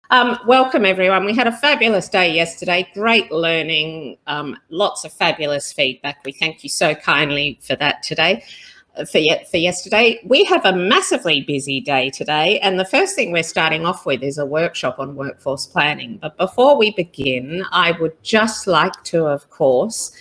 Welcome, everyone. We had a fabulous day yesterday. Great learning, lots of fabulous feedback. We thank you so kindly for that today. For yesterday, we have a massively busy day today, and the first thing we're starting off with is a workshop on workforce planning. But before we begin, I would just like to, of course,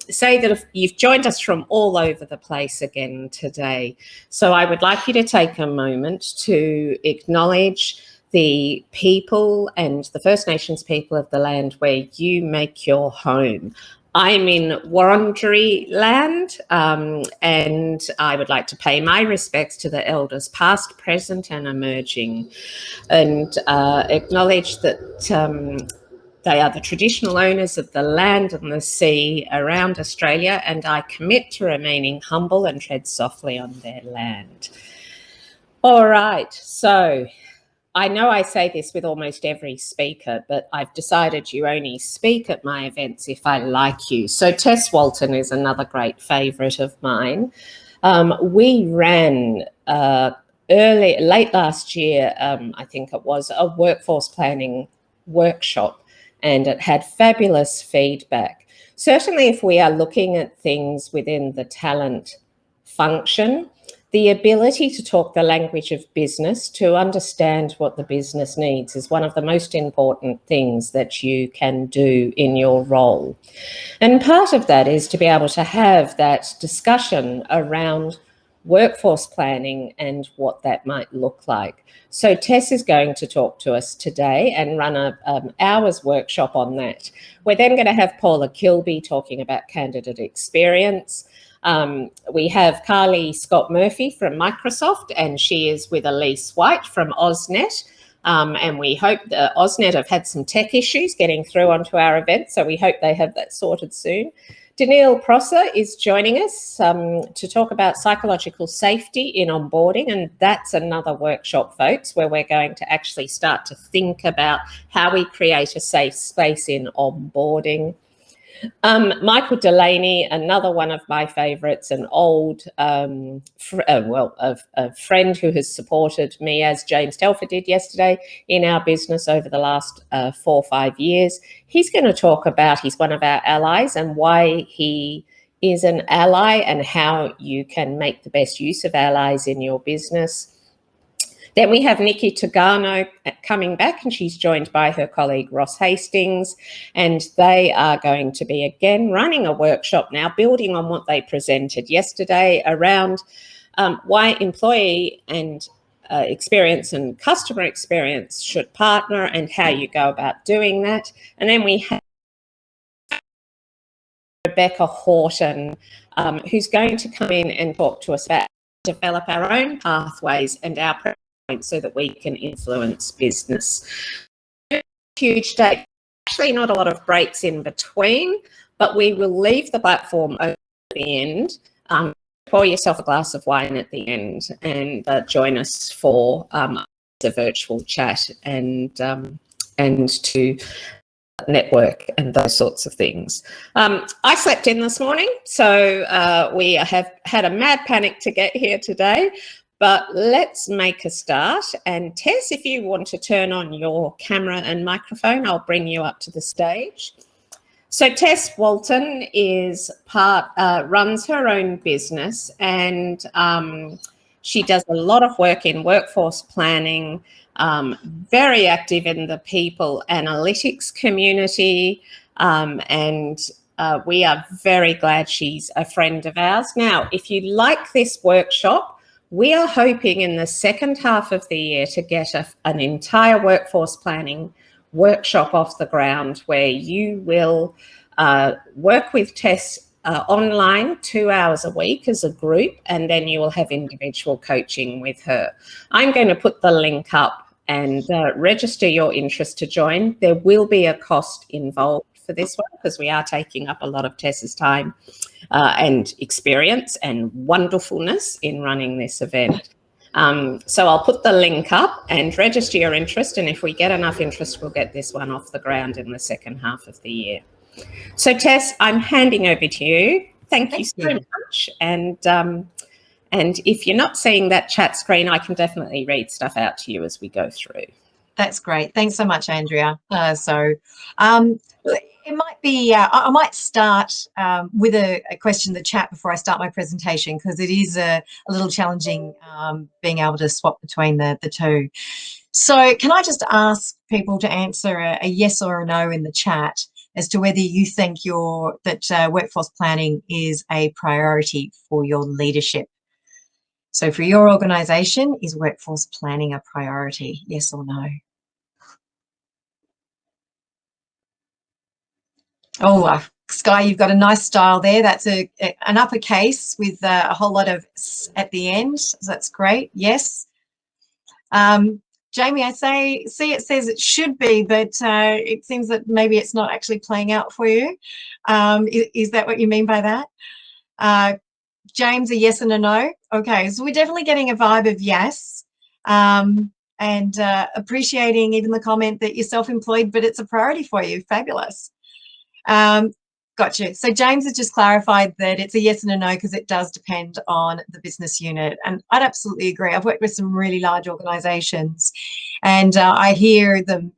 say that if you've joined us from all over the place again today. So I would like you to take a moment to acknowledge the people and the First Nations people of the land where you make your home. I'm in Wurundjeri land, and I would like to pay my respects to the elders past, present and emerging, and acknowledge that they are the traditional owners of the land and the sea around Australia, and I commit to remaining humble and tread softly on their land. All right, so I know I say this with almost every speaker, but I've decided you only speak at my events if I like you. So Tess Walton is another great favourite of mine. We ran late last year, I think it was, a workforce planning workshop, and it had fabulous feedback. Certainly if we are looking at things within the talent function, the ability to talk the language of business, to understand what the business needs, is one of the most important things that you can do in your role. And part of that is to be able to have that discussion around workforce planning and what that might look like. So Tess is going to talk to us today and run an hour's workshop on that. We're then going to have Paula Kilby talking about candidate experience. We have Carly Scott Murphy from Microsoft, and she is with Elise White from AusNet. And we hope that AusNet have had some tech issues getting through onto our event, so we hope they have that sorted soon. Danielle Prosser is joining us to talk about psychological safety in onboarding, and that's another workshop, folks, where we're going to actually start to think about how we create a safe space in onboarding. Michael Delaney, another one of my favourites, an old, a friend who has supported me, as James Telford did yesterday, in our business over the last 4 or 5 years. He's going to talk about, he's one of our allies, and why he is an ally and how you can make the best use of allies in your business. Then we have Nikki Togano coming back, and she's joined by her colleague Ross Hastings, and they are going to be again running a workshop now, building on what they presented yesterday around why employee and experience and customer experience should partner and how you go about doing that. And then we have Rebecca Horton, who's going to come in and talk to us about develop our own pathways and our so that we can influence business. Huge day, actually not a lot of breaks in between, but we will leave the platform open at the end. Pour yourself a glass of wine at the end and join us for the virtual chat and to network and those sorts of things. I slept in this morning, so we have had a mad panic to get here today. But let's make a start. And Tess, if you want to turn on your camera and microphone, I'll bring you up to the stage. So Tess Walton is runs her own business, and she does a lot of work in workforce planning, very active in the people analytics community, and we are very glad she's a friend of ours. Now, if you like this workshop, we are hoping in the second half of the year to get an entire workforce planning workshop off the ground, where you will work with Tess online 2 hours a week as a group, and then you will have individual coaching with her. I'm going to put the link up and register your interest to join. There will be a cost involved for this one because we are taking up a lot of Tess's time and experience and wonderfulness in running this event. So I'll put the link up and register your interest, and if we get enough interest, we'll get this one off the ground in the second half of the year. So Tess, I'm handing over to you. Thank you so much. And if you're not seeing that chat screen, I can definitely read stuff out to you as we go through. That's great. Thanks so much, Andrea. It might be, I might start with a question in the chat before I start my presentation, because it is a little challenging being able to swap between the two. So can I just ask people to answer a yes or a no in the chat as to whether you think that workforce planning is a priority for your leadership? So for your organisation, is workforce planning a priority, yes or no? Oh, Sky, you've got a nice style there. That's an uppercase with a whole lot of S at the end. So that's great. Yes. Jamie, I see it says it should be, but it seems that maybe it's not actually playing out for you. Is that what you mean by that? James, a yes and a no? Okay, so we're definitely getting a vibe of yes. And appreciating even the comment that you're self-employed, but it's a priority for you. Fabulous. Gotcha. So James has just clarified that it's a yes and a no because it does depend on the business unit. And I'd absolutely agree. I've worked with some really large organisations, and I hear them,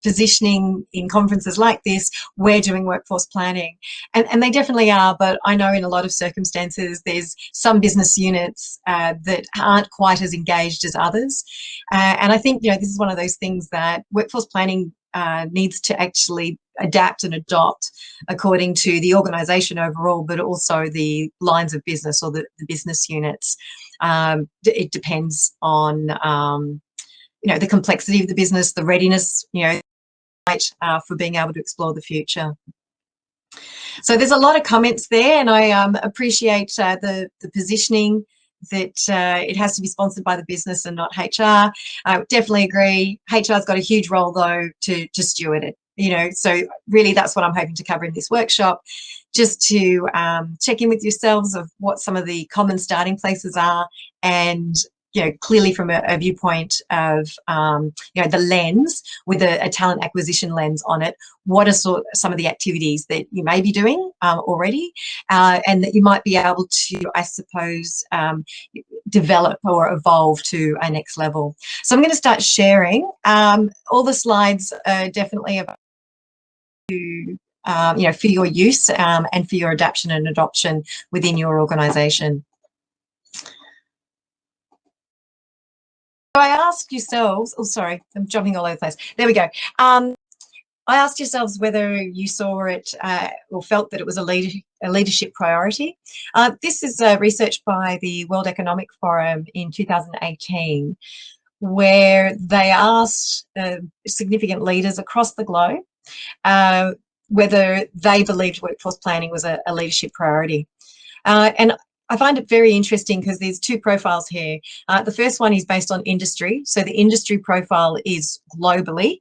positioning in conferences like this, we're doing workforce planning. And they definitely are, but I know in a lot of circumstances there's some business units that aren't quite as engaged as others. And I think, this is one of those things that workforce planning needs to actually adapt and adopt according to the organisation overall, but also the lines of business or the business units. It depends on, the complexity of the business, the readiness, for being able to explore the future. So there's a lot of comments there, and I appreciate the positioning that it has to be sponsored by the business and not HR. I definitely agree. HR's got a huge role though to steward it. So really that's what I'm hoping to cover in this workshop, just to check in with yourselves of what some of the common starting places are, and clearly from a viewpoint of the lens with a talent acquisition lens on it, what are some of the activities that you may be doing already, and that you might be able to, I suppose, develop or evolve to a next level. So I'm going to start sharing. All the slides are definitely available for your use and for your adaptation and adoption within your organisation. So I asked yourselves, oh, sorry, I'm jumping all over the place. There we go. I asked yourselves whether you saw it or felt that it was a leadership priority. This is research by the World Economic Forum in 2018, where they asked significant leaders across the globe whether they believed workforce planning was a leadership priority. And I find it very interesting because there's two profiles here. The first one is based on industry. So the industry profile is globally.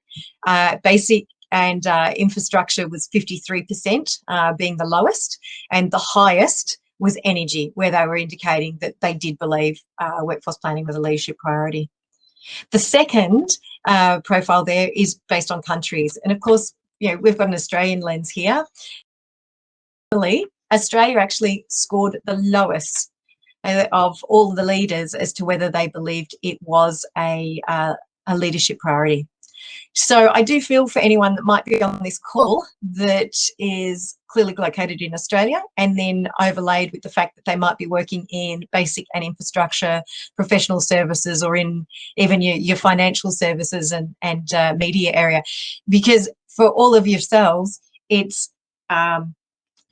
Basic and infrastructure was 53%, being the lowest, and the highest was energy, where they were indicating that they did believe workforce planning was a leadership priority. The second profile there is based on countries. And of course, we've got an Australian lens here. Australia actually scored the lowest of all the leaders as to whether they believed it was a leadership priority. So I do feel for anyone that might be on this call that is clearly located in Australia, and then overlaid with the fact that they might be working in basic and infrastructure, professional services, or in even your financial services and media area, because for all of yourselves, it's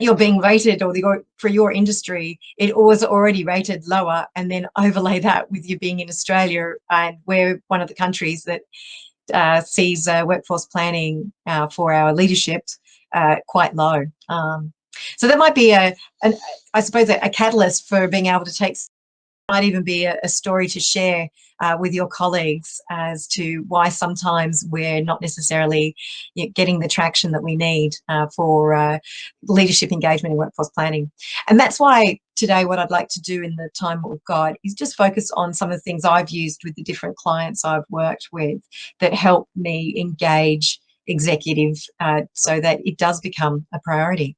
you're being rated, or for your industry, it was already rated lower, and then overlay that with you being in Australia, and we're one of the countries that sees workforce planning for our leadership quite low. So that might be I suppose a catalyst for being able to take, might even be a story to share with your colleagues as to why sometimes we're not necessarily getting the traction that we need for leadership engagement in workforce planning. And that's why today what I'd like to do in the time we've got is just focus on some of the things I've used with the different clients I've worked with that help me engage executives so that it does become a priority.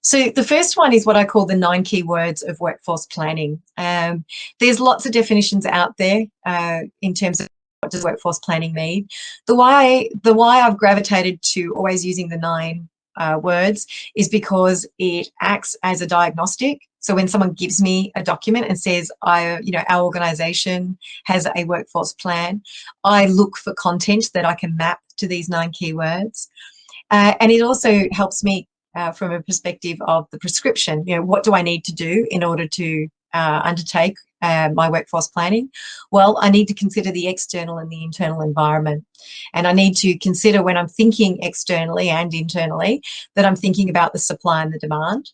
So the first one is what I call the 9 key words of workforce planning. There's lots of definitions out there in terms of what does workforce planning mean? The why I've gravitated to always using the 9 words is because it acts as a diagnostic. So when someone gives me a document and says, our organization has a workforce plan, I look for content that I can map to these 9 keywords. And it also helps me from a perspective of the prescription. What do I need to do in order to undertake my workforce planning? Well, I need to consider the external and the internal environment. And I need to consider, when I'm thinking externally and internally, that I'm thinking about the supply and the demand,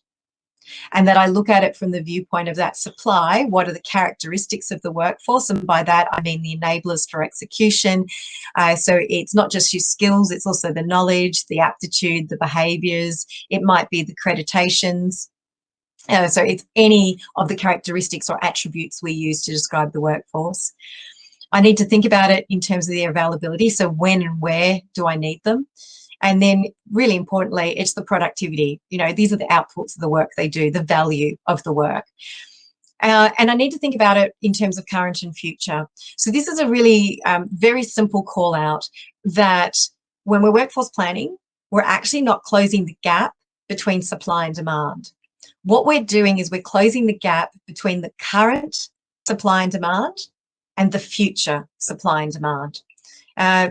and that I look at it from the viewpoint of that supply. What are the characteristics of the workforce? And by that, I mean the enablers for execution. So it's not just your skills, it's also the knowledge, the aptitude, the behaviours. It might be the accreditations. So it's any of the characteristics or attributes we use to describe the workforce. I need to think about it in terms of their availability. So when and where do I need them? And then really importantly, it's the productivity. These are the outputs of the work they do, the value of the work. And I need to think about it in terms of current and future. So this is a really very simple call out that when we're workforce planning, we're actually not closing the gap between supply and demand. What we're doing is we're closing the gap between the current supply and demand and the future supply and demand.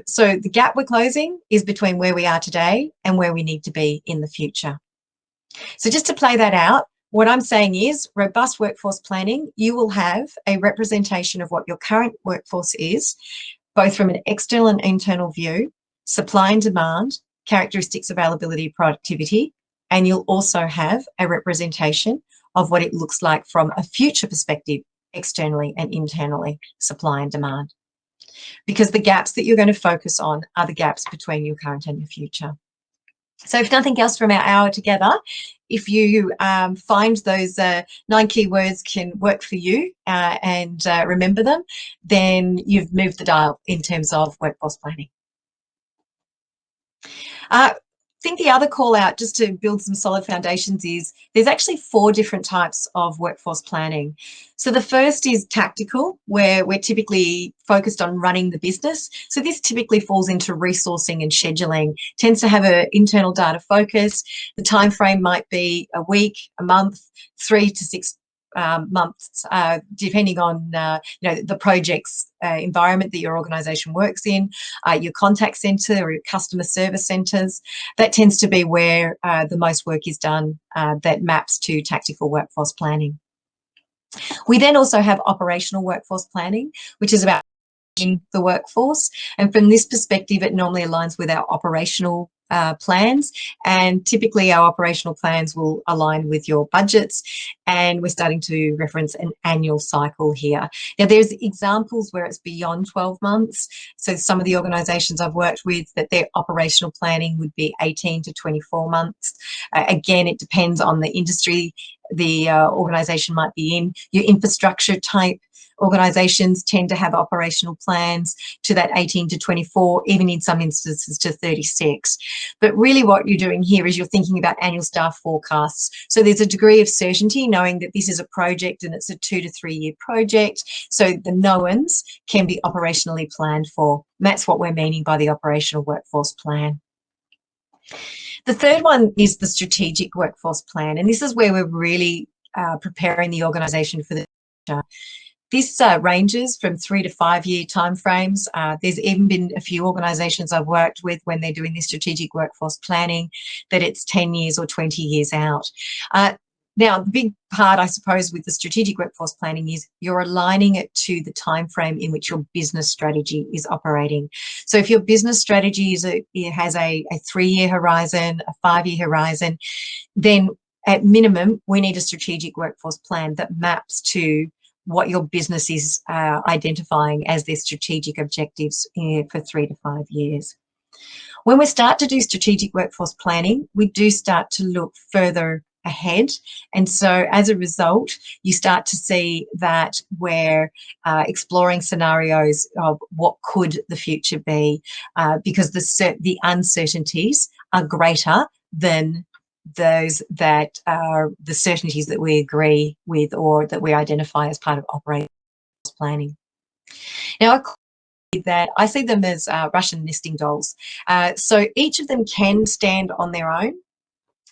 So the gap we're closing is between where we are today and where we need to be in the future. So just to play that out, what I'm saying is robust workforce planning, you will have a representation of what your current workforce is, both from an external and internal view, supply and demand, characteristics, availability, productivity, and you'll also have a representation of what it looks like from a future perspective, externally and internally, supply and demand. Because the gaps that you're going to focus on are the gaps between your current and your future. So if nothing else from our hour together, if you find those 9 keywords can work for you and remember them, then you've moved the dial in terms of workforce planning. I think the other call out, just to build some solid foundations, is there's actually 4 different types of workforce planning. So the first is tactical, where we're typically focused on running the business. So this typically falls into resourcing and scheduling, tends to have an internal data focus. The time frame might be a week, a month, 3 to 6 months, depending on the project's environment that your organisation works in, your contact centre or your customer service centres. That tends to be where the most work is done that maps to tactical workforce planning. We then also have operational workforce planning, which is about the workforce, and from this perspective it normally aligns with our operational plans, and typically our operational plans will align with your budgets, and we're starting to reference an annual cycle here. Now there's examples where it's beyond 12 months, so some of the organisations I've worked with that their operational planning would be 18 to 24 months. Again, it depends on the industry the organisation might be in. Your infrastructure type organisations tend to have operational plans to that 18 to 24, even in some instances to 36. But really what you're doing here is you're thinking about annual staff forecasts. So there's a degree of certainty knowing that this is a project and it's a 2 to 3 year project. So the knowns can be operationally planned for. And that's what we're meaning by the operational workforce plan. The third one is the strategic workforce plan. And this is where we're really preparing the organisation for the future. This ranges from 3 to 5 year timeframes. There's even been a few organisations I've worked with when they're doing this strategic workforce planning that it's 10 years or 20 years out. Now, the big part, I suppose, with the strategic workforce planning is you're aligning it to the time frame in which your business strategy is operating. So if your business strategy has a 3 year horizon, a 5 year horizon, then at minimum, we need a strategic workforce plan that maps to what your business is identifying as their strategic objectives for 3 to 5 years. When we start to do strategic workforce planning, we do start to look further ahead, and so as a result you start to see that we're exploring scenarios of what could the future be, because the uncertainties are greater than those that are the certainties that we agree with or that we identify as part of operating planning. Now, that I see them as Russian nesting dolls. So each of them can stand on their own.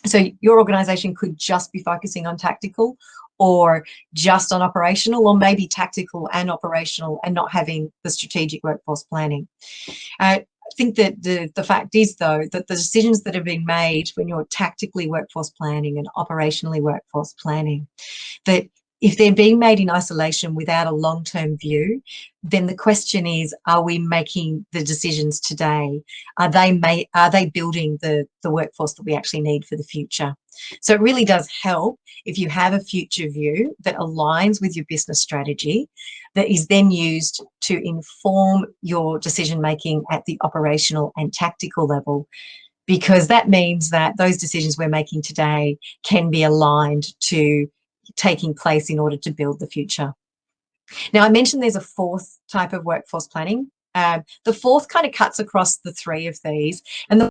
So your organization could just be focusing on tactical, or just on operational, or maybe tactical and operational and not having the strategic workforce planning. I think that the fact is, though, that the decisions that have been made when you're tactically workforce planning and operationally workforce planning, that if they're being made in isolation without a long-term view, then the question is, are we making the decisions today? Are they building the workforce that we actually need for the future? So it really does help if you have a future view that aligns with your business strategy, that is then used to inform your decision making at the operational and tactical level, because that means that those decisions we're making today can be aligned to taking place in order to build the future. Now, I mentioned there's a fourth type of workforce planning. The fourth kind of cuts across the three of these, and the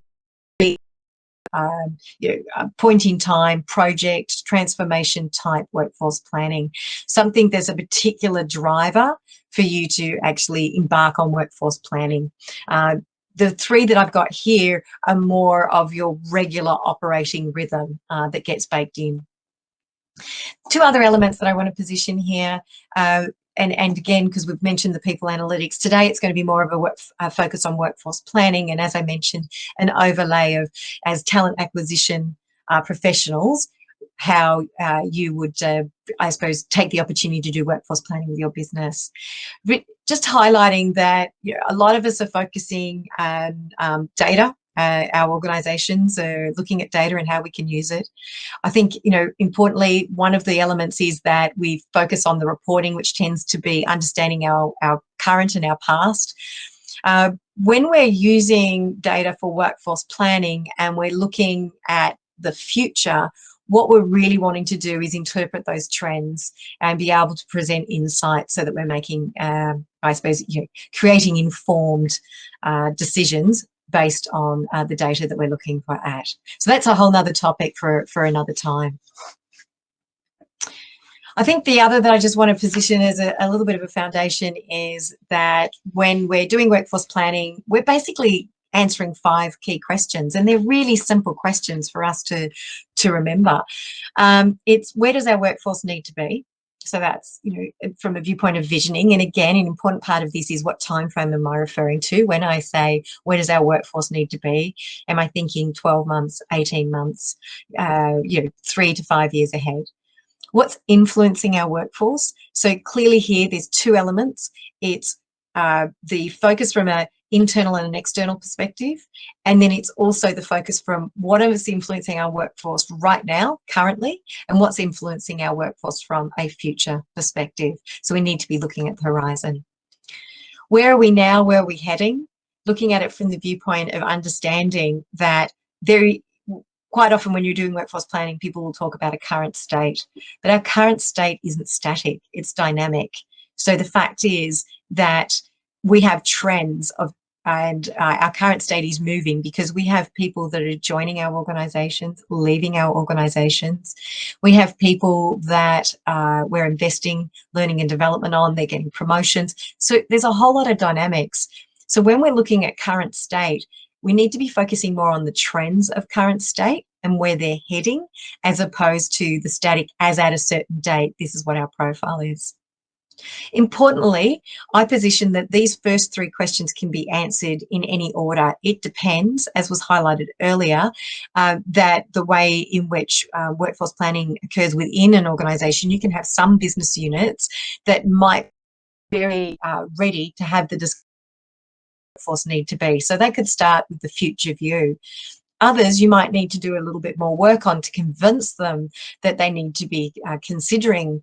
point in time, project, transformation type workforce planning. Something there's a particular driver for you to actually embark on workforce planning. The three that I've got here are more of your regular operating rhythm that gets baked in. Two other elements that I want to position here, and again, because we've mentioned the people analytics, today it's going to be more of a focus on workforce planning, and as I mentioned, an overlay of, as talent acquisition professionals, how you would, I suppose, take the opportunity to do workforce planning with your business. Just highlighting that, you know, a lot of us are focusing on data. Our organisations are looking at data and how we can use it. I think, you know, importantly, one of the elements is that we focus on the reporting, which tends to be understanding our current and our past. When we're using data for workforce planning and we're looking at the future, what we're really wanting to do is interpret those trends and be able to present insights so that we're making, I suppose, you know, creating informed decisions based on the data that we're looking for at. So that's a whole nother topic for another time. I think the other that I just want to position as a little bit of a foundation is that when we're doing workforce planning, we're basically answering 5 key questions, and they're really simple questions for us to remember. It's, where does our workforce need to be? So that's, you know, from a viewpoint of visioning. And again, an important part of this is, what time frame am I referring to when I say, where does our workforce need to be? Am I thinking 12 months, 18 months, you know, 3 to 5 years ahead? What's influencing our workforce? So clearly here, there's 2 elements. It's the focus from an internal and an external perspective, and then it's also the focus from what is influencing our workforce right now, currently, and what's influencing our workforce from a future perspective. So we need to be looking at the horizon. Where are we now? Where are we heading? Looking at it from the viewpoint of understanding that quite often when you're doing workforce planning, people will talk about a current state, but our current state isn't static, it's dynamic. So the fact is that we have trends of, and our current state is moving, because we have people that are joining our organisations, leaving our organisations. We have people that we're investing learning and development on, they're getting promotions. So there's a whole lot of dynamics. So when we're looking at current state, we need to be focusing more on the trends of current state and where they're heading, as opposed to the static, as at a certain date, this is what our profile is. Importantly, I position that these first 3 questions can be answered in any order. It depends, as was highlighted earlier, that the way in which workforce planning occurs within an organisation, you can have some business units that might be very ready to have the workforce need to be. So they could start with the future view. Others you might need to do a little bit more work on to convince them that they need to be considering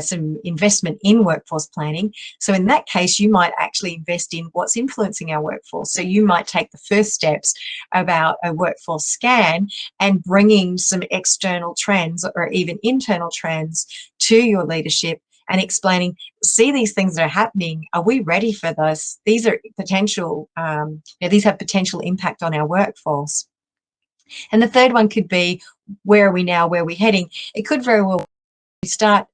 some investment in workforce planning. So in that case, you might actually invest in what's influencing our workforce. So you might take the first steps about a workforce scan and bringing some external trends or even internal trends to your leadership and explaining, see these things that are happening, are we ready for this? These are potential, these have potential impact on our workforce. And the third one could be, where are we now, where are we heading? It could very well you start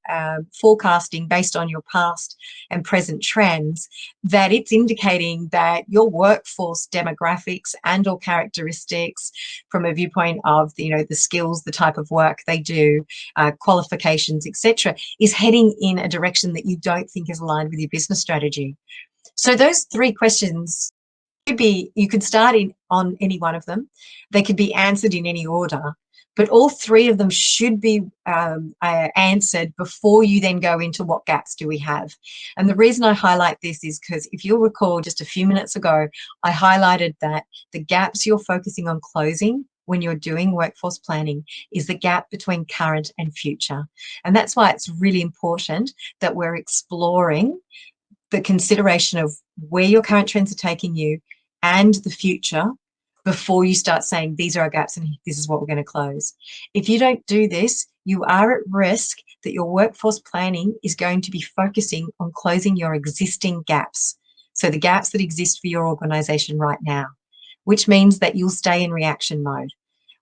forecasting based on your past and present trends, that it's indicating that your workforce demographics and or characteristics from a viewpoint of the skills, the type of work they do, qualifications, etc., is heading in a direction that you don't think is aligned with your business strategy. So those three questions could be, you could start on any one of them. They could be answered in any order, but all three of them should be answered before you then go into what gaps do we have. And the reason I highlight this is because if you'll recall just a few minutes ago, I highlighted that the gaps you're focusing on closing when you're doing workforce planning is the gap between current and future. And that's why it's really important that we're exploring the consideration of where your current trends are taking you and the future before you start saying these are our gaps and this is what we're going to close. If you don't do this, you are at risk that your workforce planning is going to be focusing on closing your existing gaps. So the gaps that exist for your organization right now, which means that you'll stay in reaction mode.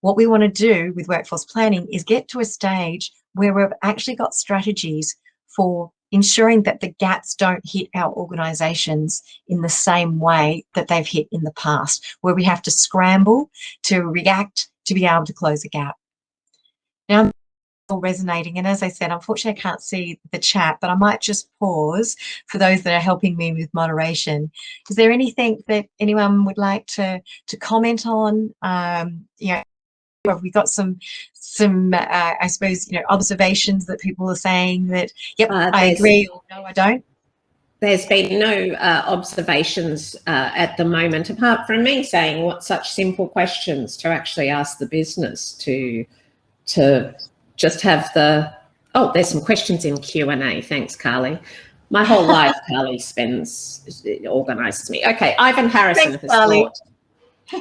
What we want to do with workforce planning is get to a stage where we've actually got strategies for ensuring that the gaps don't hit our organisations in the same way that they've hit in the past, where we have to scramble to react to be able to close a gap. Now, I'm all resonating, and as I said, unfortunately, I can't see the chat, but I might just pause for those that are helping me with moderation. Is there anything that anyone would like to comment on? Have we got some I suppose observations that people are saying that yep, I agree, or no, I don't? There's been no observations at the moment, apart from me saying what such simple questions to actually ask the business to just have the there's some questions in Q&A. Thanks, Carly. My whole life, Carly organises me. Okay, Ivan Harrison has thought.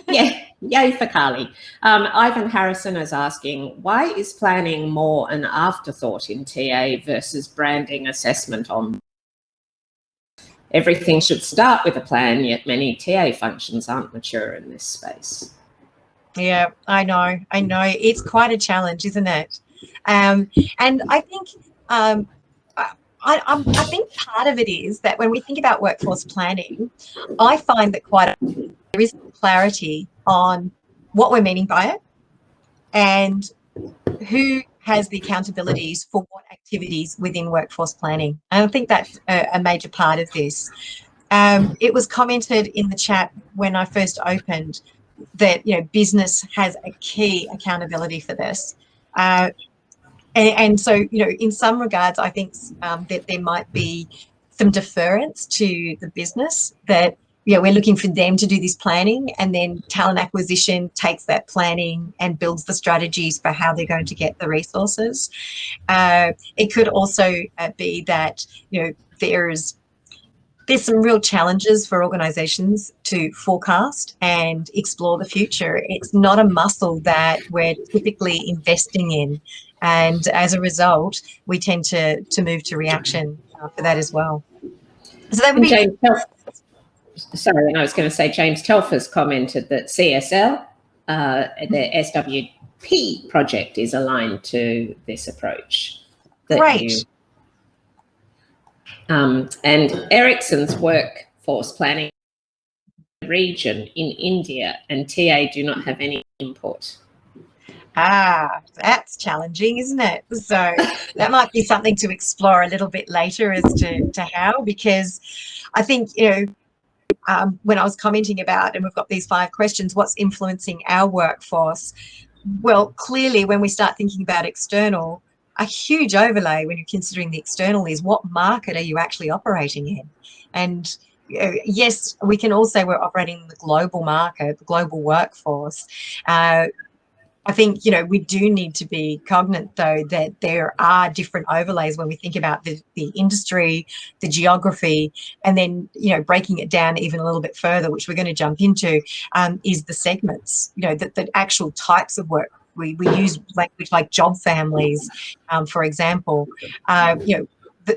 Yeah, yay for Carly. Ivan Harrison is asking, why is planning more an afterthought in TA versus branding assessment on? Everything should start with a plan, yet many TA functions aren't mature in this space. Yeah, I know. It's quite a challenge, isn't it? And I think I think part of it is that when we think about workforce planning, I find that there is clarity on what we're meaning by it and who has the accountabilities for what activities within workforce planning. And I think that's a major part of this. It was commented in the chat when I first opened that business has a key accountability for this. And so, in some regards, I think that there might be some deference to the business that, we're looking for them to do this planning, and then talent acquisition takes that planning and builds the strategies for how they're going to get the resources. It could also be that, there's some real challenges for organisations to forecast and explore the future. It's not a muscle that we're typically investing in. And as a result, we tend to move to reaction for that as well. So that would be... Sorry, I was going to say James Telfer's commented that CSL, the SWP project, is aligned to this approach. Great. And Ericsson's workforce planning region in India and TA do not have any input. That's challenging, isn't it? So that might be something to explore a little bit later as to how, because I think, when I was commenting about, and we've got these 5 questions, what's influencing our workforce? Well, clearly, when we start thinking about external, a huge overlay when you're considering the external is what market are you actually operating in? And yes, we can all say we're operating in the global market, the global workforce. I think, we do need to be cognizant, though, that there are different overlays when we think about the industry, the geography, and then, breaking it down even a little bit further, which we're going to jump into, is the segments, the actual types of work. We use language like job families, for example.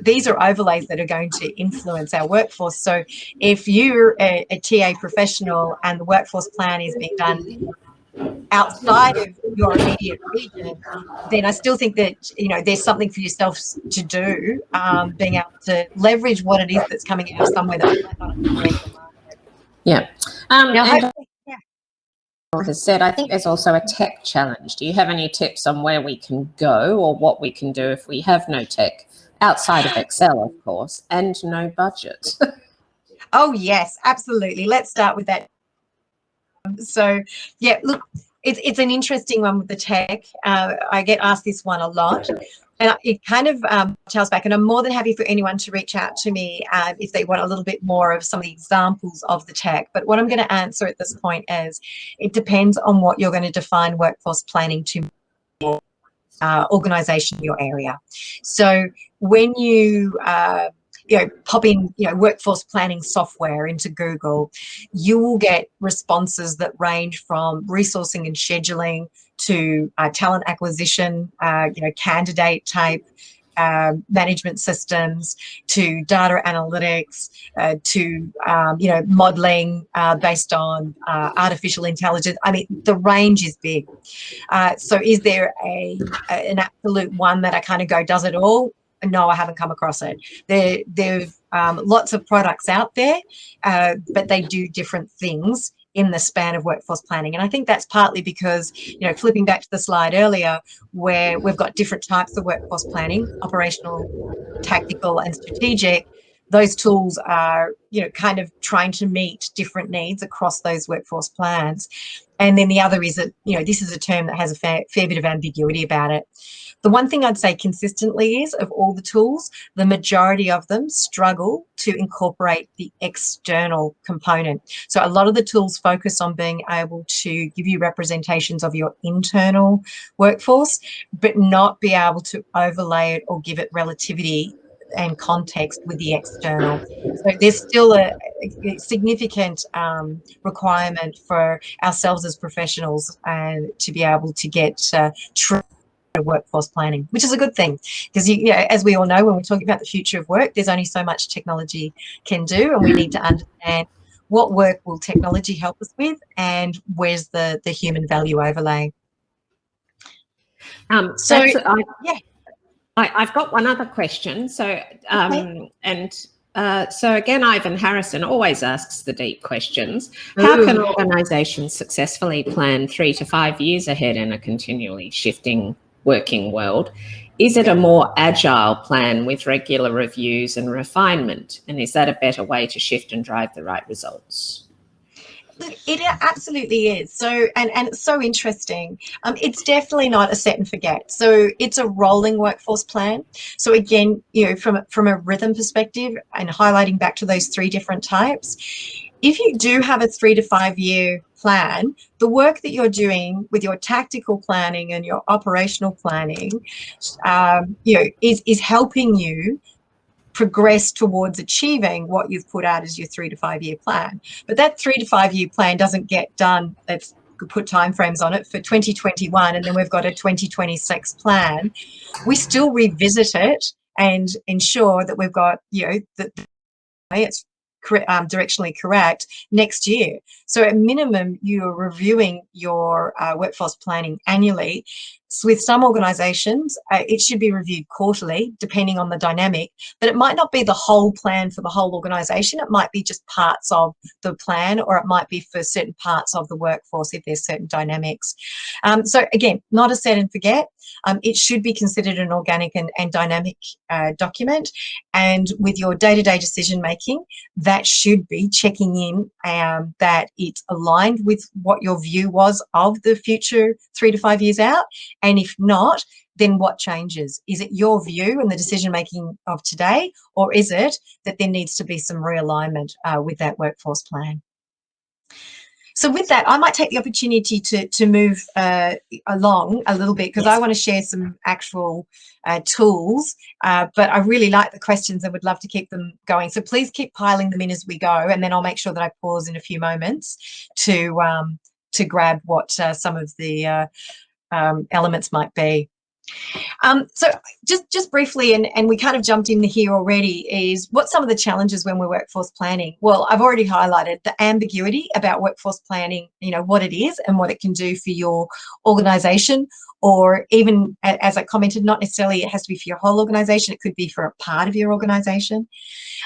These are overlays that are going to influence our workforce. So if you're a TA professional and the workforce plan is being done outside of your immediate region, then I still think that, there's something for yourself to do, being able to leverage what it is that's coming out of somewhere that might not understand your market. Yeah. Now, And hopefully, yeah. has said, I think there's also a tech challenge. Do you have any tips on where we can go or what we can do if we have no tech outside of Excel, of course, and no budget? Oh, yes, absolutely. Let's start with that. So, yeah, look, it's an interesting one with the tech. I get asked this one a lot. And it kind of tells back, and I'm more than happy for anyone to reach out to me if they want a little bit more of some of the examples of the tech. But what I'm going to answer at this point is it depends on what you're going to define workforce planning to your organisation, your area. So when you pop in, workforce planning software into Google, you will get responses that range from resourcing and scheduling to talent acquisition, candidate type, management systems, to data analytics, to modeling based on artificial intelligence. I mean, the range is big. So is there an absolute one that I kind of go, does it all? No, I haven't come across it. There's lots of products out there, but they do different things in the span of workforce planning. And I think that's partly because, flipping back to the slide earlier, where we've got different types of workforce planning, operational, tactical, and strategic. Those tools are, kind of trying to meet different needs across those workforce plans. And then the other is that, this is a term that has a fair bit of ambiguity about it. The one thing I'd say consistently is, of all the tools, the majority of them struggle to incorporate the external component. So a lot of the tools focus on being able to give you representations of your internal workforce, but not be able to overlay it or give it relativity and context with the external. So there's still a significant requirement for ourselves as professionals to be able to get true workforce planning, which is a good thing, because as we all know, when we're talking about the future of work, there's only so much technology can do, and we need to understand what work will technology help us with, and where's the human value overlay. So yeah. I've got one other question. So, so again, Ivan Harrison always asks the deep questions. How can organisations successfully plan 3 to 5 years ahead in a continually shifting working world? Is it a more agile plan with regular reviews and refinement? And is that a better way to shift and drive the right results? It absolutely is. So, and it's so interesting. It's definitely not a set and forget. So it's a rolling workforce plan. So again, from a rhythm perspective, and highlighting back to those 3 different types, if you do have a 3 to 5 year plan, the work that you're doing with your tactical planning and your operational planning, is helping you progress towards achieving what you've put out as your 3 to 5 year plan. But that 3 to 5 year plan doesn't get done. Let's put timeframes on it for 2021, and then we've got a 2026 plan. We still revisit it and ensure that we've got, that it's directionally correct next year. So at minimum, you're reviewing your workforce planning annually. So with some organisations, it should be reviewed quarterly, depending on the dynamic, but it might not be the whole plan for the whole organisation. It might be just parts of the plan, or it might be for certain parts of the workforce if there's certain dynamics. So again, not a set and forget. It should be considered an organic and dynamic document. And with your day-to-day decision making, that should be checking in that it's aligned with what your view was of the future 3 to 5 years out. And if not, then what changes? Is it your view and the decision making of today, or is it that there needs to be some realignment with that workforce plan? So with that, I might take the opportunity to move along a little bit, because I want to share some actual tools, but I really like the questions and would love to keep them going. So please keep piling them in as we go, and then I'll make sure that I pause in a few moments to grab what some of the elements might be. So just briefly, and we kind of jumped in here already, is what some of the challenges when we're workforce planning? Well, I've already highlighted the ambiguity about workforce planning, what it is and what it can do for your organization, or even, as I commented, not necessarily it has to be for your whole organization, it could be for a part of your organization.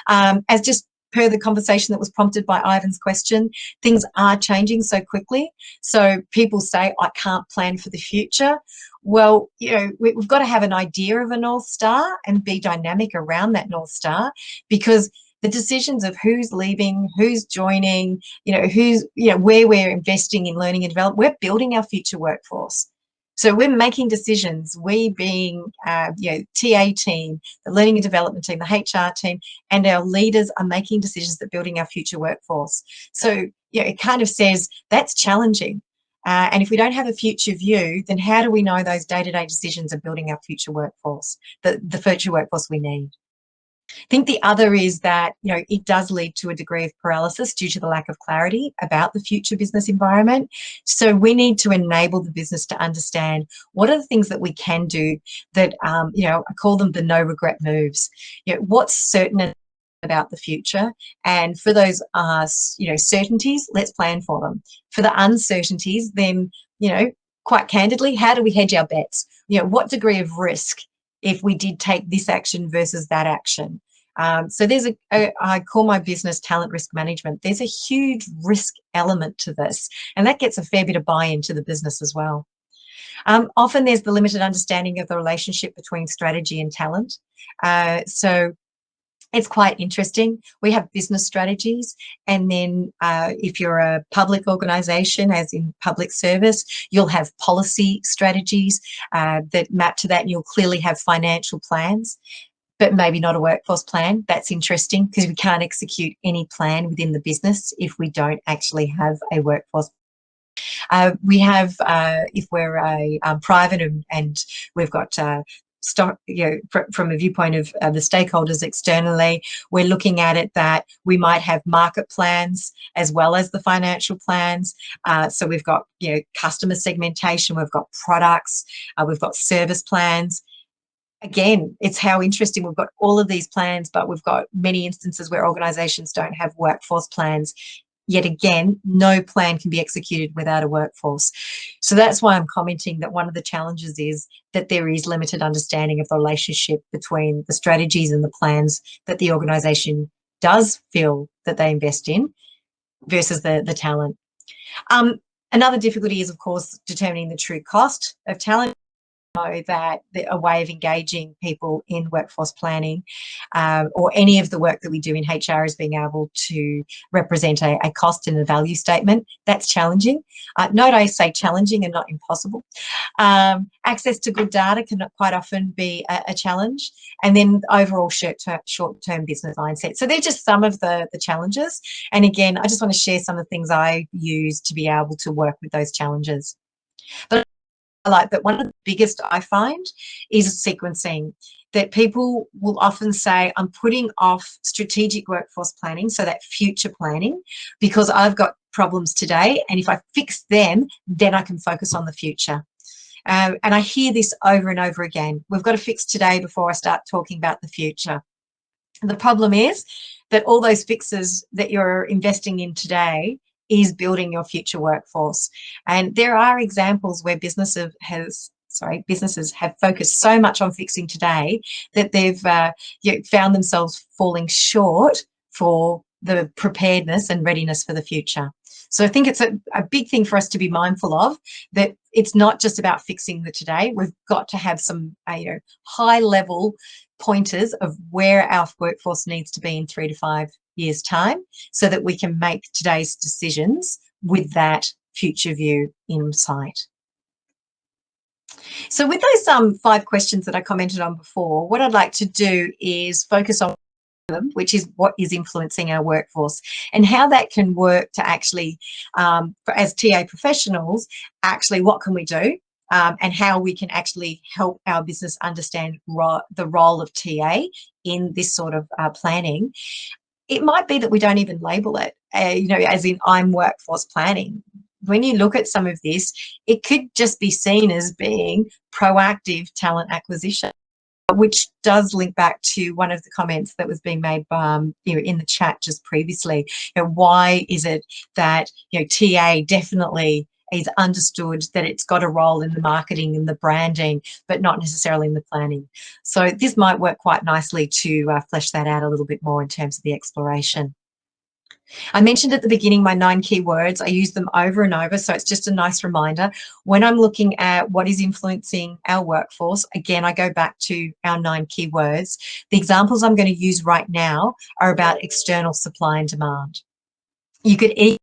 As just per the conversation that was prompted by Ivan's question, things are changing so quickly. So people say, I can't plan for the future. Well, we've got to have an idea of a North Star and be dynamic around that North Star, because the decisions of who's leaving, who's joining, where we're investing in learning and development, we're building our future workforce. So we're making decisions, we being, TA team, the learning and development team, the HR team, and our leaders are making decisions that are building our future workforce. So, it kind of says that's challenging. And if we don't have a future view, then how do we know those day-to-day decisions are building our future workforce, the future workforce we need? I think the other is that, it does lead to a degree of paralysis due to the lack of clarity about the future business environment. So we need to enable the business to understand what are the things that we can do that, I call them the no regret moves. What's certain about the future, and for those certainties, let's plan for them. For the uncertainties, then, quite candidly, how do we hedge our bets? What degree of risk if we did take this action versus that action? So there's I call my business talent risk management. There's a huge risk element to this, and that gets a fair bit of buy-in to the business as well. Often there's the limited understanding of the relationship between strategy and talent. So it's quite interesting. We have business strategies, and then if you're a public organisation, as in public service, you'll have policy strategies that map to that, and you'll clearly have financial plans, but maybe not a workforce plan. That's interesting, because we can't execute any plan within the business if we don't actually have a workforce. We have, if we're a private and we've got stock, from a viewpoint of the stakeholders externally, we're looking at it that we might have market plans as well as the financial plans. So we've got, customer segmentation, we've got products, we've got service plans. Again, it's how interesting. We've got all of these plans, but we've got many instances where organisations don't have workforce plans. Yet again, no plan can be executed without a workforce. So that's why I'm commenting that one of the challenges is that there is limited understanding of the relationship between the strategies and the plans that the organisation does feel that they invest in versus the talent. Another difficulty is, of course, determining the true cost of talent. Know that a way of engaging people in workforce planning or any of the work that we do in HR is being able to represent a cost and a value statement. That's challenging. Note I say challenging and not impossible. Access to good data can quite often be a challenge, and then overall short-term business mindset. So they're just some of the challenges. And again, I just want to share some of the things I use to be able to work with those challenges. But like that, one of the biggest I find is sequencing. That people will often say, I'm putting off strategic workforce planning, so that future planning, because I've got problems today, and if I fix them, then I can focus on the future. And I hear this over and over again. We've got to fix today before I start talking about the future. The problem is that all those fixes that you're investing in today is building your future workforce. And there are examples where businesses have focused so much on fixing today that they've found themselves falling short for the preparedness and readiness for the future. So I think it's a big thing for us to be mindful of, that it's not just about fixing the today. We've got to have some high level pointers of where our workforce needs to be in 3 to 5 years' time, so that we can make today's decisions with that future view in sight. So with those 5 questions that I commented on before, what I'd like to do is focus on them, which is what is influencing our workforce, and how that can work to actually, as TA professionals, actually what can we do, and how we can actually help our business understand the role of TA in this sort of planning. It might be that we don't even label it, as in I'm workforce planning. when you look at some of this, it could just be seen as being proactive talent acquisition, which does link back to one of the comments that was being made in the chat just previously. Why is it that TA definitely is understood that it's got a role in the marketing and the branding, but not necessarily in the planning? So this might work quite nicely to flesh that out a little bit more in terms of the exploration. I mentioned at the beginning my 9 keywords. I use them over and over, so it's just a nice reminder. When I'm looking at what is influencing our workforce, again, I go back to our 9 keywords. The examples I'm going to use right now are about external supply and demand. You could even,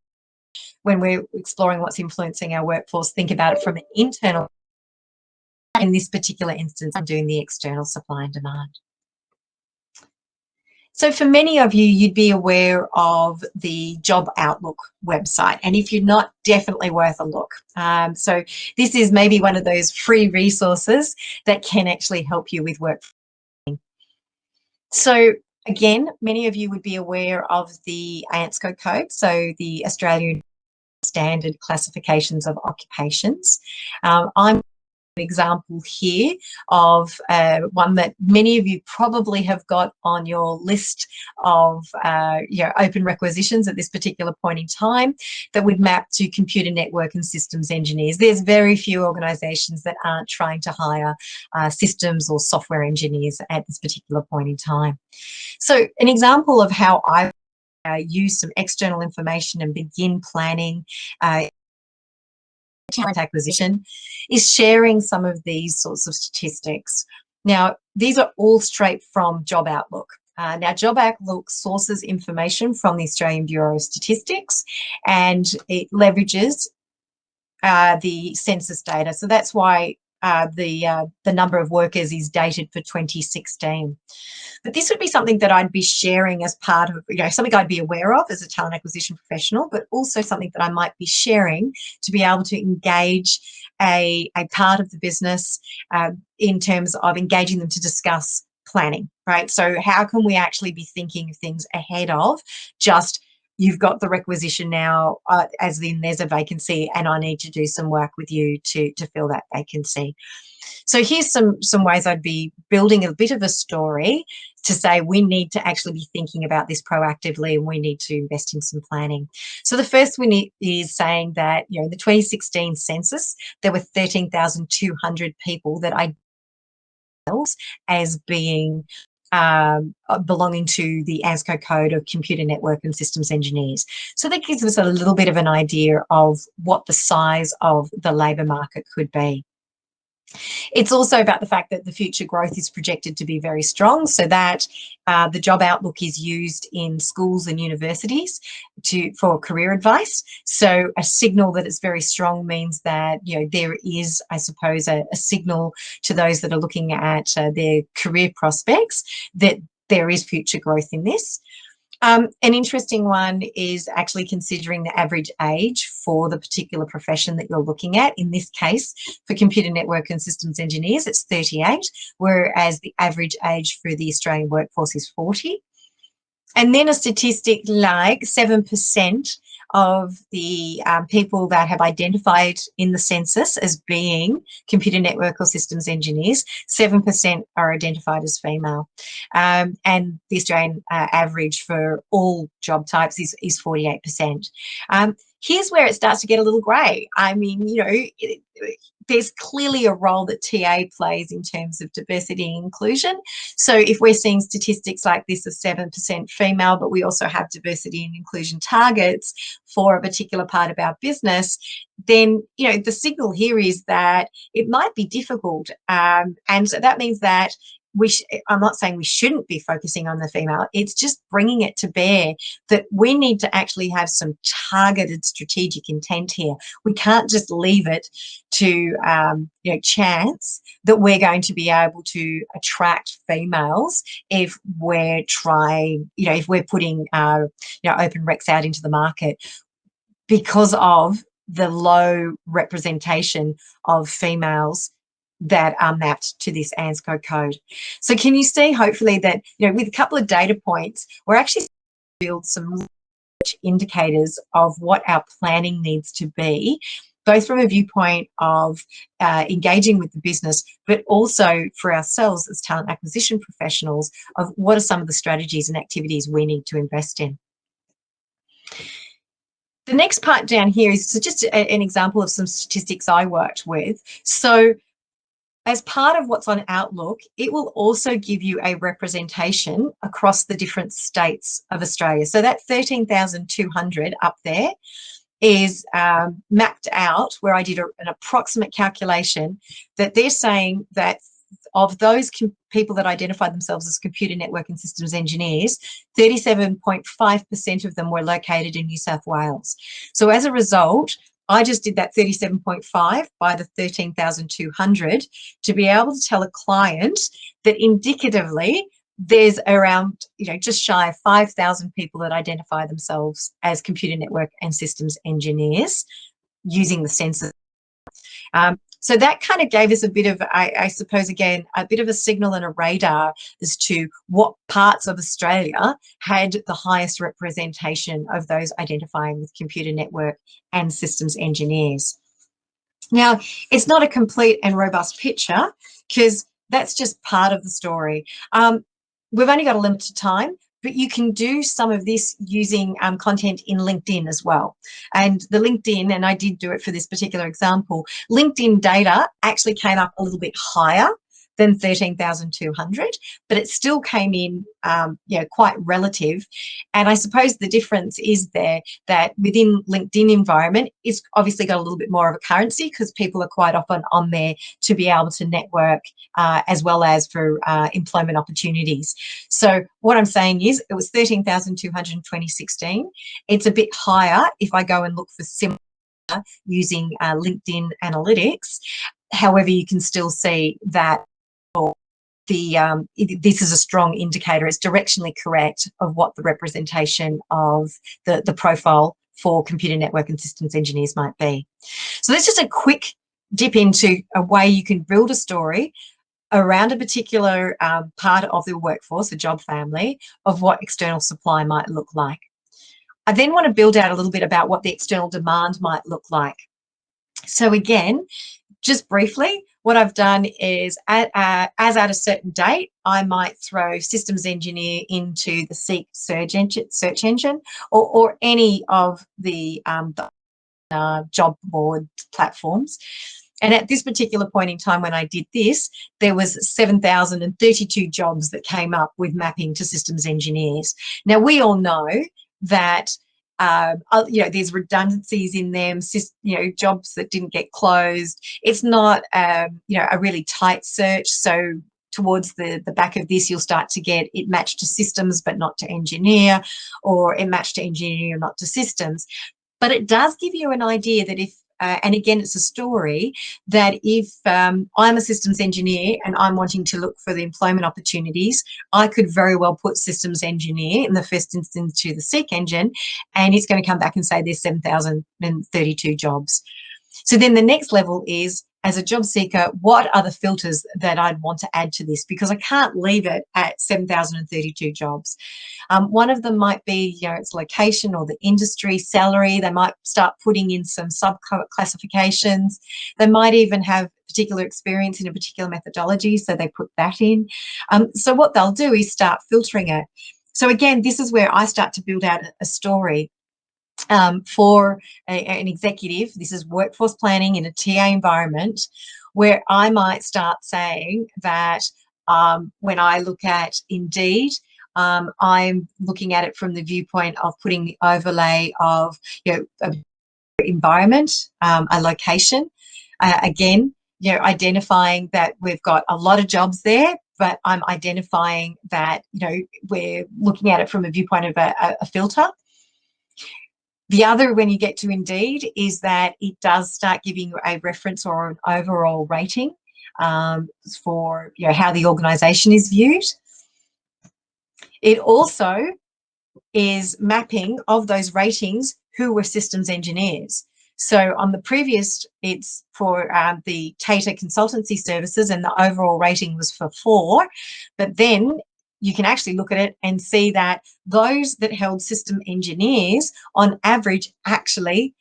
when we're exploring what's influencing our workforce, think about it from an internal. In this particular instance, I'm doing the external supply and demand. So for many of you, you'd be aware of the Job Outlook website. And if you're not, definitely worth a look. So this is maybe one of those free resources that can actually help you with work. So again, many of you would be aware of the ANSCO code, so the Australian Standard Classifications of Occupations. I'm example here of one that many of you probably have got on your list of open requisitions at this particular point in time that would map to computer network and systems engineers. There's very few organisations that aren't trying to hire systems or software engineers at this particular point in time. So an example of how I use some external information and begin planning talent acquisition is sharing some of these sorts of statistics. Now, these are all straight from Job Outlook. Now, Job Outlook sources information from the Australian Bureau of Statistics, and it leverages the census data. So that's why the number of workers is dated for 2016. But this would be something that I'd be sharing as part of, something I'd be aware of as a talent acquisition professional, but also something that I might be sharing to be able to engage a part of the business in terms of engaging them to discuss planning, right? So how can we actually be thinking of things ahead of just you've got the requisition now, as in there's a vacancy and I need to do some work with you to fill that vacancy. So here's some ways I'd be building a bit of a story to say we need to actually be thinking about this proactively and we need to invest in some planning. So the first one is saying that, in the 2016 census, there were 13,200 people that identified as being belonging to the ANSCO code of computer network and systems engineers. So that gives us a little bit of an idea of what the size of the labour market could be. It's also about the fact that the future growth is projected to be very strong, so that the Job Outlook is used in schools and universities for career advice. So a signal that it's very strong means that there is, I suppose, a signal to those that are looking at their career prospects that there is future growth in this. An interesting one is actually considering the average age for the particular profession that you're looking at. In this case, for computer network and systems engineers, it's 38, whereas the average age for the Australian workforce is 40. And then a statistic like 7% of the people that have identified in the census as being computer network or systems engineers, 7% are identified as female. And the Australian average for all job types is 48%. Here's where it starts to get a little grey. I mean, there's clearly a role that TA plays in terms of diversity and inclusion. So if we're seeing statistics like this of 7% female, but we also have diversity and inclusion targets for a particular part of our business, then, the signal here is that it might be difficult. And so that means that I'm not saying we shouldn't be focusing on the female, it's just bringing it to bear that we need to actually have some targeted strategic intent here. We can't just leave it to chance that we're going to be able to attract females if we're trying, if we're putting open recs out into the market because of the low representation of females that are mapped to this ANSCO code. So can you see, hopefully, that with a couple of data points, we're actually build some indicators of what our planning needs to be, both from a viewpoint of engaging with the business, but also for ourselves as talent acquisition professionals of what are some of the strategies and activities we need to invest in. The next part down here is just an example of some statistics I worked with. So as part of what's on Outlook, it will also give you a representation across the different states of Australia. So that 13,200 up there is mapped out, where I did an approximate calculation that they're saying that of those people that identified themselves as computer network and systems engineers, 37.5% of them were located in New South Wales. So as a result, I just did that 37.5 by the 13,200 to be able to tell a client that indicatively there's around, just shy of 5,000 people that identify themselves as computer network and systems engineers using the census. So that kind of gave us a bit of, I suppose, again, a bit of a signal and a radar as to what parts of Australia had the highest representation of those identifying with computer network and systems engineers. Now, it's not a complete and robust picture because that's just part of the story. We've only got a limited time, but you can do some of this using content in LinkedIn as well. And the LinkedIn, and I did do it for this particular example, LinkedIn data actually came up a little bit higher than 13,200, but it still came in quite relative. And I suppose the difference is there that within LinkedIn environment, it's obviously got a little bit more of a currency because people are quite often on there to be able to network as well as for employment opportunities. So what I'm saying is it was 13,200 in 2016. It's a bit higher if I go and look for similar using LinkedIn analytics. However, you can still see that this is a strong indicator. It's directionally correct of what the representation of the profile for computer network and systems engineers might be. So that's just a quick dip into a way you can build a story around a particular part of the workforce, a job family, of what external supply might look like. I then want to build out a little bit about what the external demand might look like. So again, just briefly, what I've done is, as at a certain date, I might throw systems engineer into the Seek search engine or any of the job board platforms. And at this particular point in time when I did this, there was 7,032 jobs that came up with mapping to systems engineers. Now, we all know that there's redundancies in them, jobs that didn't get closed. It's not, a really tight search. So towards the back of this, you'll start to get it matched to systems, but not to engineer, or it matched to engineer, not to systems. But it does give you an idea that if, and again, it's a story, that if I'm a systems engineer and I'm wanting to look for the employment opportunities, I could very well put systems engineer in the first instance to the Seek engine, and it's going to come back and say there's 7,032 jobs. So then the next level is, as a job seeker, what are the filters that I'd want to add to this? Because I can't leave it at 7,032 jobs. One of them might be, its location or the industry, salary. They might start putting in some sub-classifications. They might even have particular experience in a particular methodology, so they put that in. So what they'll do is start filtering it. So again, this is where I start to build out a story. For an executive, this is workforce planning in a TA environment, where I might start saying that when I look at Indeed, I'm looking at it from the viewpoint of putting the overlay of environment, a location. Again, identifying that we've got a lot of jobs there, but I'm identifying that we're looking at it from a viewpoint of a filter. The other, when you get to Indeed, is that it does start giving you a reference or an overall rating for how the organisation is viewed. It also is mapping of those ratings who were systems engineers. So on the previous, it's for the Tata consultancy services, and the overall rating was for 4. But then you can actually look at it and see that those that held system engineers on average actually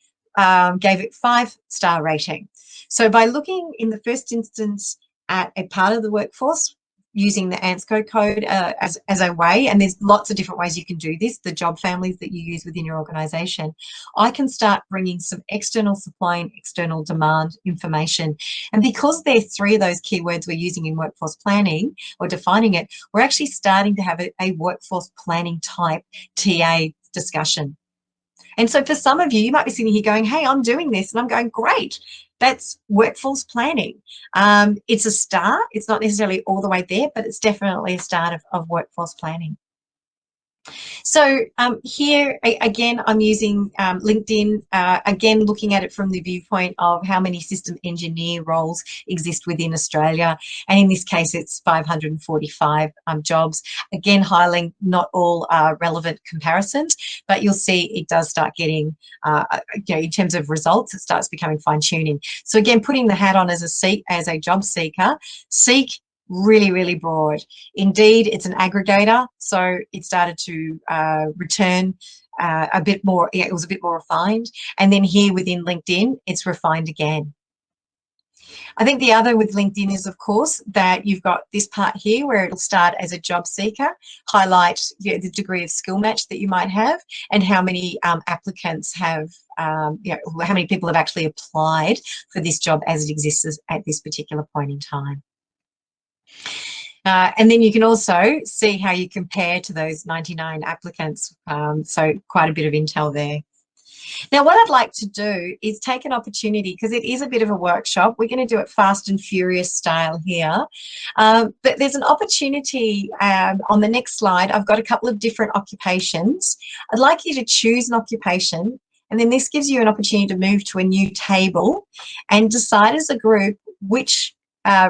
gave it 5-star rating. So by looking in the first instance at a part of the workforce using the ANSCO code as a way, and there's lots of different ways you can do this, the job families that you use within your organisation, I can start bringing some external supply and external demand information. And because there's 3 of those keywords we're using in workforce planning or defining it, we're actually starting to have a workforce planning type TA discussion. And so for some of you, you might be sitting here going, hey, I'm doing this. And I'm going, great. That's workforce planning. It's a start. It's not necessarily all the way there, but it's definitely a start of workforce planning. So here, again, I'm using LinkedIn, again, looking at it from the viewpoint of how many system engineer roles exist within Australia. And in this case, it's 545 jobs. Again, highlighting not all relevant comparisons, but you'll see it does start getting, in terms of results, it starts becoming fine-tuning. So again, putting the hat on as a job seeker, seek really, really broad. Indeed, it's an aggregator, so it started to return a bit more, it was a bit more refined. And then here within LinkedIn, it's refined again. I think the other with LinkedIn is, of course, that you've got this part here where it'll start as a job seeker, highlight the degree of skill match that you might have and how many applicants have, how many people have actually applied for this job as it exists at this particular point in time. And then you can also see how you compare to those 99 applicants. So quite a bit of intel there. Now, what I'd like to do is take an opportunity, because it is a bit of a workshop. We're going to do it fast and furious style here. But there's an opportunity on the next slide. I've got a couple of different occupations. I'd like you to choose an occupation, and then this gives you an opportunity to move to a new table and decide as a group which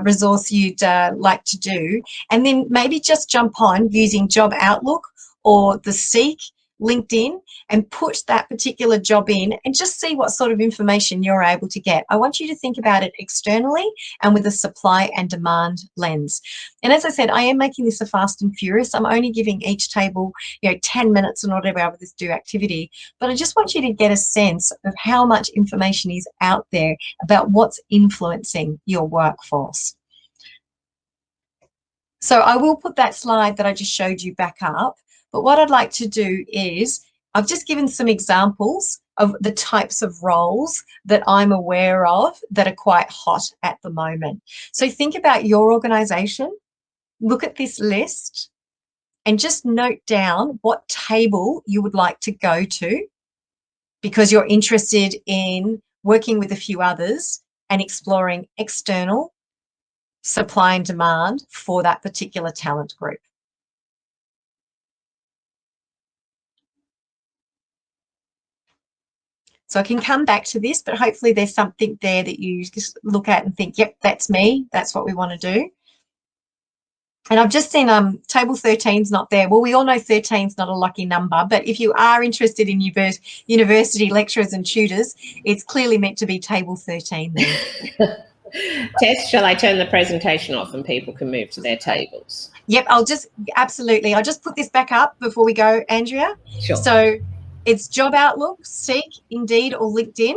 resource you'd like to do, and then maybe just jump on using Job Outlook or the Seek LinkedIn and put that particular job in and just see what sort of information you're able to get. I want you to think about it externally and with a supply and demand lens. And as I said, I am making this a fast and furious. I'm only giving each table 10 minutes in order to be able to do activity, but I just want you to get a sense of how much information is out there about what's influencing your workforce. So I will put that slide that I just showed you back up. But what I'd like to do is, I've just given some examples of the types of roles that I'm aware of that are quite hot at the moment. So think about your organisation, look at this list, and just note down what table you would like to go to, because you're interested in working with a few others and exploring external supply and demand for that particular talent group. So I can come back to this, but hopefully there's something there that you just look at and think, yep, that's me. That's what we want to do. And I've just seen table 13's not there. Well, we all know 13's not a lucky number, but if you are interested in university lecturers and tutors, it's clearly meant to be table 13 there. Tess, shall I turn the presentation off and people can move to their tables? Yep, absolutely. I'll just put this back up before we go, Andrea. Sure. So it's Job Outlook, Seek, Indeed, or LinkedIn.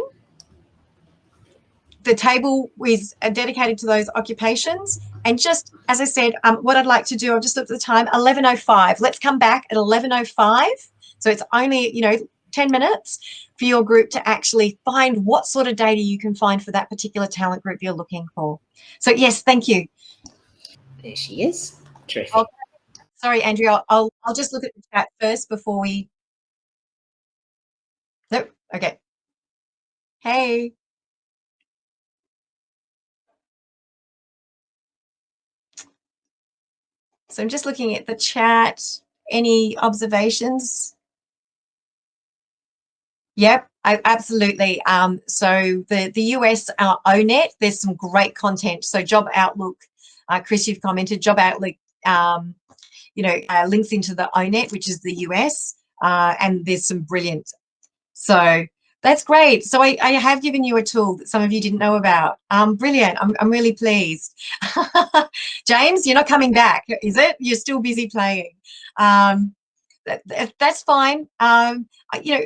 The table is dedicated to those occupations. And just, as I said, what I'd like to do, I've just looked at the time, 11:05. Let's come back at 11:05. So it's only, 10 minutes for your group to actually find what sort of data you can find for that particular talent group you're looking for. So yes, thank you. There she is. Terrific. Okay. Sorry, Andrea, I'll just look at the chat first before we... Nope, okay. Hey. So I'm just looking at the chat. Any observations? Yep, absolutely. So the US ONET, there's some great content. So Job Outlook, Chris, you've commented, Job Outlook, links into the ONET, which is the US, and there's some brilliant. So That's great. So I have given you a tool that some of you didn't know about. Brilliant. I'm really pleased. James, you're not coming back, is it? You're still busy playing. Um, that's fine. You know,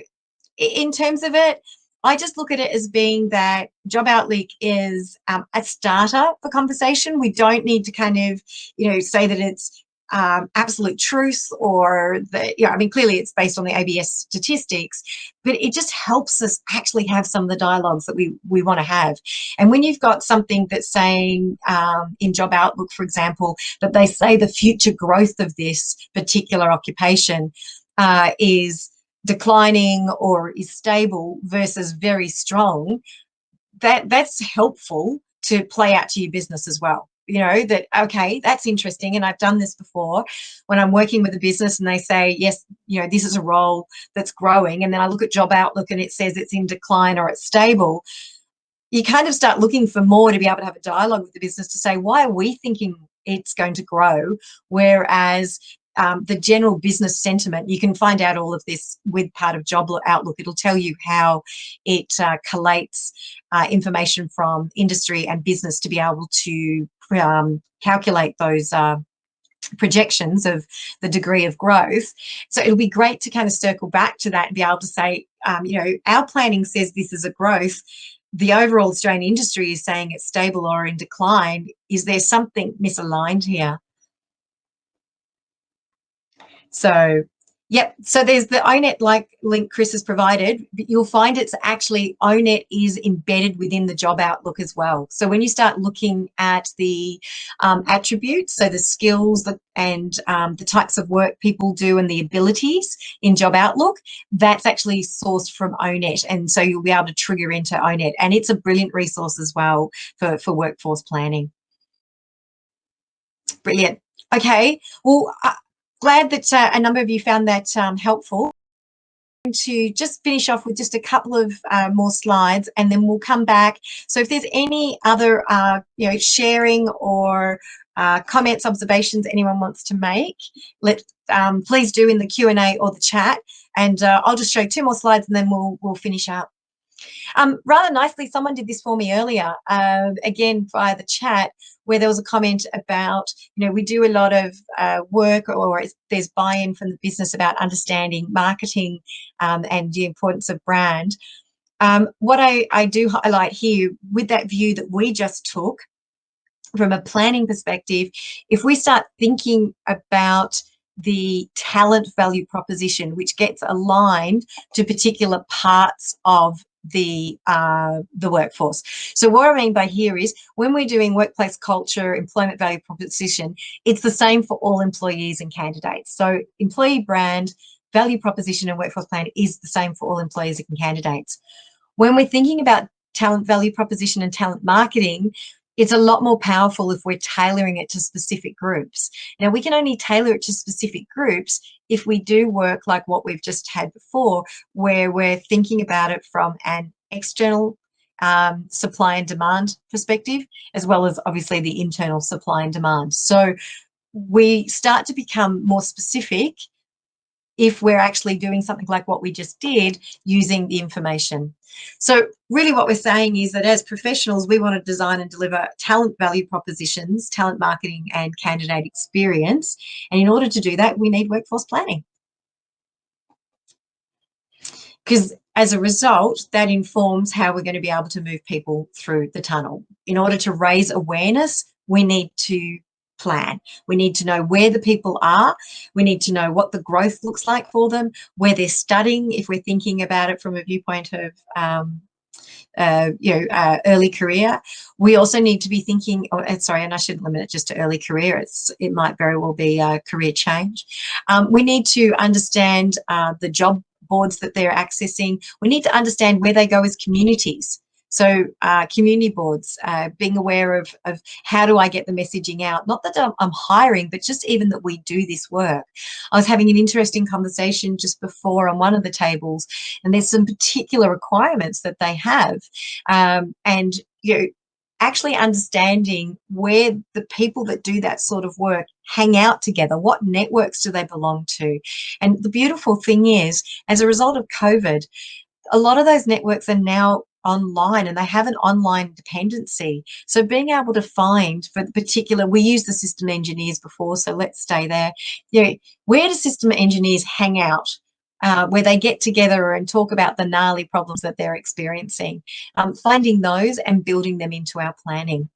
in terms of it, I just look at it as being that Job Outlook is a starter for conversation. We don't need to kind of, say that it's absolute truth or the, I mean, clearly it's based on the ABS statistics, but it just helps us actually have some of the dialogues that we want to have. And when you've got something that's saying in Job Outlook, for example, that they say the future growth of this particular occupation is declining or is stable versus very strong, that's helpful to play out to your business as well. That, okay, that's interesting. And I've done this before when I'm working with a business and they say, yes, this is a role that's growing. And then I look at Job Outlook and it says it's in decline or it's stable. You kind of start looking for more to be able to have a dialogue with the business to say, why are we thinking it's going to grow? Whereas the general business sentiment, you can find out all of this with part of Job Outlook. It'll tell you how it collates information from industry and business to be able to calculate those projections of the degree of growth. So it'll be great to kind of circle back to that and be able to say, our planning says this is a growth. The overall Australian industry is saying it's stable or in decline. Is there something misaligned here? So, yep. So there's the ONET link Chris has provided. You'll find it's actually ONET is embedded within the Job Outlook as well. So when you start looking at the attributes, so the skills and the types of work people do and the abilities in Job Outlook, that's actually sourced from ONET. And so you'll be able to trigger into ONET. And it's a brilliant resource as well for workforce planning. Brilliant. Okay. Well, glad that a number of you found that helpful. To just finish off with just a couple of more slides and then we'll come back. So if there's any other sharing or comments, observations anyone wants to make, please do in the Q&A or the chat, and I'll just show 2 more slides and then we'll finish up. Rather nicely, someone did this for me earlier, again via the chat, where there was a comment about, we do a lot of work, or there's buy-in from the business about understanding marketing and the importance of brand. What I do highlight here, with that view that we just took from a planning perspective, if we start thinking about the talent value proposition, which gets aligned to particular parts of the workforce. So what I mean by here is, when we're doing workplace culture, employment value proposition, it's the same for all employees and candidates. So employee brand, value proposition and workforce plan is the same for all employees and candidates. When we're thinking about talent value proposition and talent marketing, it's a lot more powerful if we're tailoring it to specific groups. Now, we can only tailor it to specific groups if we do work like what we've just had before, where we're thinking about it from an external supply and demand perspective, as well as obviously the internal supply and demand. So we start to become more specific if we're actually doing something like what we just did, using the information. So really what we're saying is that as professionals, we want to design and deliver talent value propositions, talent marketing and candidate experience. And in order to do that, we need workforce planning. Because as a result, that informs how we're going to be able to move people through the tunnel. In order to raise awareness, we need to plan. We need to know where the people are. We need to know what the growth looks like for them, where they're studying, if we're thinking about it from a viewpoint of early career. We also need to be thinking, and I shouldn't limit it just to early career. It might very well be a career change. We need to understand the job boards that they're accessing. We need to understand where they go as communities. So community boards, being aware of how do I get the messaging out? Not that I'm hiring, but just even that we do this work. I was having an interesting conversation just before on one of the tables, and there's some particular requirements that they have. And, actually understanding where the people that do that sort of work hang out together, what networks do they belong to? And the beautiful thing is, as a result of COVID, a lot of those networks are now online and they have an online dependency. So being able to find for the particular, we used the system engineers before, so let's stay there. You know, where do system engineers hang out? Where they get together and talk about the gnarly problems that they're experiencing, finding those and building them into our planning.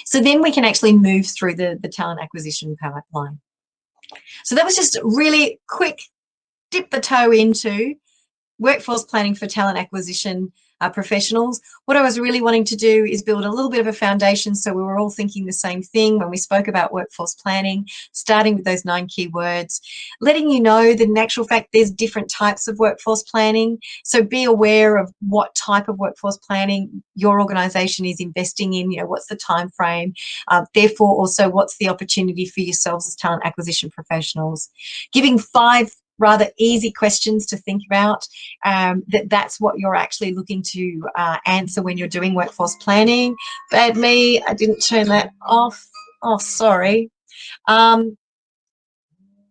So then we can actually move through the talent acquisition pipeline. So that was just really quick dip the toe into workforce planning for talent acquisition professionals. What I was really wanting to do is build a little bit of a foundation so we were all thinking the same thing when we spoke about workforce planning, starting with those 9 key words, letting you know that in actual fact there's different types of workforce planning. So be aware of what type of workforce planning your organisation is investing in, you know, what's the time frame, therefore also what's the opportunity for yourselves as talent acquisition professionals. Giving 5 rather easy questions to think about, that's what you're actually looking to answer when you're doing workforce planning. Bad me, I didn't turn that off. Oh, sorry. And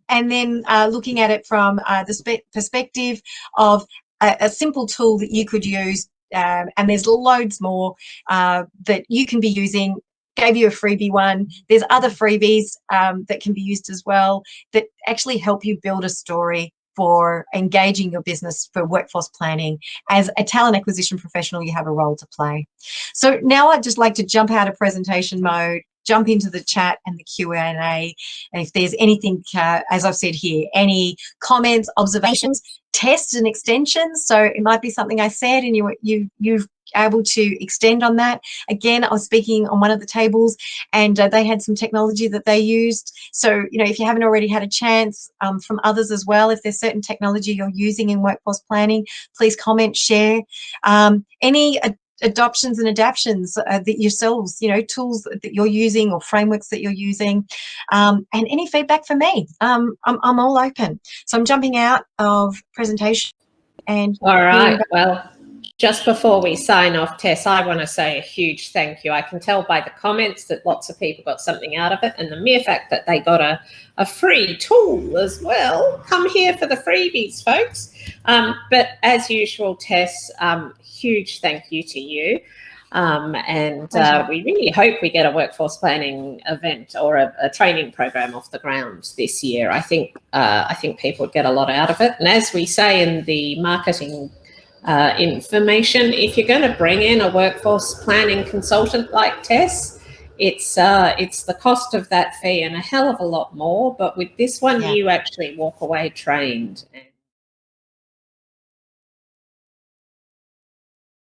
then looking at it from the perspective of a simple tool that you could use, and there's loads more that you can be using. Gave you a freebie one. There's other freebies that can be used as well that actually help you build a story for engaging your business for workforce planning. As a talent acquisition professional, you have a role to play. So now I'd just like to jump out of presentation mode, jump into the chat and the Q&A. And if there's anything, as I've said here, any comments, observations, tests and extensions. So it might be something I said and you've able to extend on that. Again, I was speaking on one of the tables and they had some technology that they used. So, you know, if you haven't already had a chance from others as well, if there's certain technology you're using in workforce planning, please comment, share. Any adoptions and adaptions that yourselves, you know, tools that you're using or frameworks that you're using, and any feedback for me. I'm all open. So I'm jumping out of presentation and all right. Well, just before we sign off, Tess, I want to say a huge thank you. I can tell by the comments that lots of people got something out of it, and the mere fact that they got a free tool as well. Come here for the freebies, folks. But as usual, Tess, huge thank you to you. We really hope we get a workforce planning event or a training program off the ground this year. I think people would get a lot out of it. And as we say in the marketing information, if you're going to bring in a workforce planning consultant like Tess, it's the cost of that fee and a hell of a lot more. But with this one, you actually walk away trained.